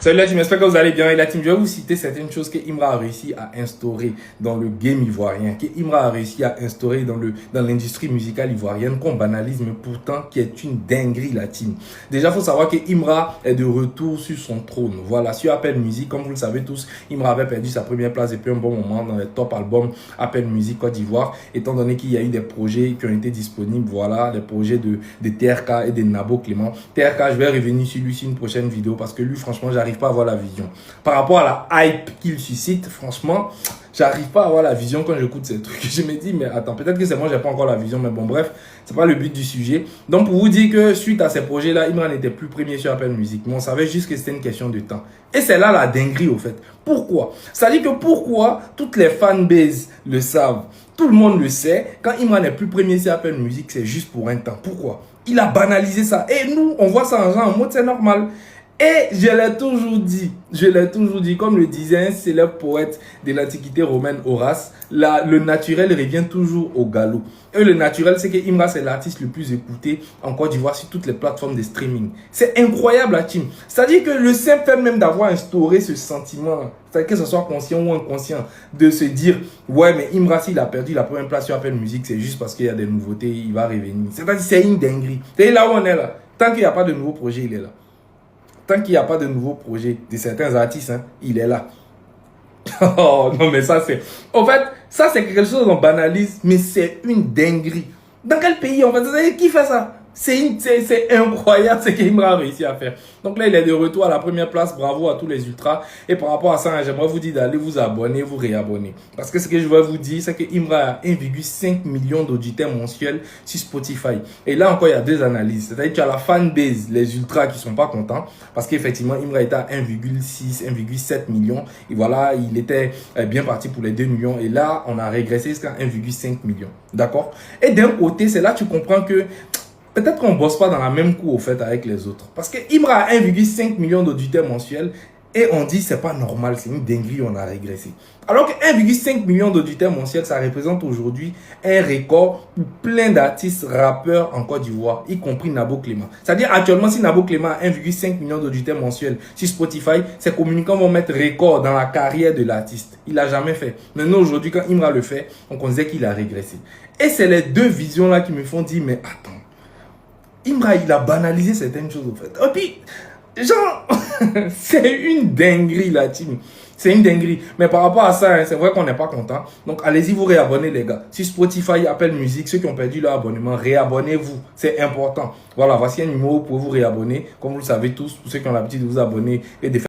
Salut la team, j'espère que vous allez bien. Et la team, je vais vous citer certaines choses que Imra a réussi à instaurer dans le game ivoirien, que Imra a réussi à instaurer dans l'industrie musicale ivoirienne, qu'on banalise, mais pourtant qui est une dinguerie la team. Déjà, il faut savoir que Imra est de retour sur son trône. Voilà, sur Apple Music, comme vous le savez tous, Imra avait perdu sa première place depuis un bon moment dans les top albums Apple Music Côte d'Ivoire, étant donné qu'il y a eu des projets qui ont été disponibles, voilà, des projets de TRK et de Nabo Clément. TRK, je vais revenir sur lui sur une prochaine vidéo parce que lui, franchement, j'arrive pas à avoir la vision. Par rapport à la hype qu'il suscite, franchement, j'arrive pas à avoir la vision quand j'écoute ces trucs. Je me dis, mais attends, peut-être que c'est moi, j'ai pas encore la vision, mais bon, bref, c'est pas le but du sujet. Donc, pour vous dire que suite à ces projets-là, Imra n'était plus premier sur Apple Music, mais on savait juste que c'était une question de temps. Et c'est là la dinguerie, au fait. Pourquoi? Ça dit que pourquoi toutes les fanbases le savent, tout le monde le sait, quand Imra n'est plus premier sur Apple Music, c'est juste pour un temps. Pourquoi? Il a banalisé ça. Et nous, on voit ça en mode, c'est normal. Et je l'ai toujours dit, comme le disait un célèbre poète de l'Antiquité romaine, Horace, le naturel revient toujours au galop. Et le naturel, c'est que Imra, c'est l'artiste le plus écouté en Côte d'Ivoire sur toutes les plateformes de streaming. C'est incroyable, la team. C'est-à-dire que le simple fait même d'avoir instauré ce sentiment, c'est-à-dire que ce soit conscient ou inconscient, de se dire, ouais, mais Imra, s'il a perdu la première place sur Apple Music, c'est juste parce qu'il y a des nouveautés, il va revenir. C'est-à-dire c'est une dinguerie. C'est là où on est là. Tant qu'il n'y a pas de nouveaux projets, il est là. Tant qu'il n'y a pas de nouveaux projets de certains artistes, hein, il est là. Oh non, mais ça c'est... En fait, ça c'est quelque chose qu'on banalise, mais c'est une dinguerie. Dans quel pays, en fait, vous savez qui fait ça? C'est incroyable ce qu'Imra a réussi à faire. Donc là, il est de retour à la première place. Bravo à tous les ultras. Et par rapport à ça, j'aimerais vous dire d'aller vous abonner, vous réabonner. Parce que ce que je veux vous dire, c'est que Imra a 1,5 million d'auditeurs mensuels sur Spotify. Et là encore, il y a deux analyses. C'est-à-dire que tu as la fanbase, les ultras qui sont pas contents. Parce qu'effectivement, Imra était à 1,6, 1,7 million. Et voilà, il était bien parti pour les 2 millions. Et là, on a régressé jusqu'à 1,5 million. D'accord? Et d'un côté, c'est là que tu comprends que peut-être qu'on ne bosse pas dans la même cour au fait avec les autres. Parce que Imra a 1,5 million d'auditeurs mensuels et on dit c'est pas normal, c'est une dinguerie, on a régressé. Alors que 1,5 million d'auditeurs mensuels, ça représente aujourd'hui un record pour plein d'artistes rappeurs en Côte d'Ivoire, y compris Nabo Clément. C'est-à-dire actuellement, si Nabo Clément a 1,5 million d'auditeurs mensuels sur Spotify, ses communicants vont mettre record dans la carrière de l'artiste. Il l'a jamais fait. Maintenant aujourd'hui, quand Imra le fait, on considère qu'il a régressé. Et c'est les deux visions-là qui me font dire, mais attends, Imra, il a banalisé certaines choses, au fait. Et puis, genre, c'est une dinguerie, la team. C'est une dinguerie. Mais par rapport à ça, hein, c'est vrai qu'on n'est pas content. Donc, allez-y vous réabonner, les gars. Si Spotify, Apple Music, ceux qui ont perdu leur abonnement, réabonnez-vous. C'est important. Voilà, voici un numéro pour vous réabonner. Comme vous le savez tous, pour ceux qui ont l'habitude de vous abonner et de faire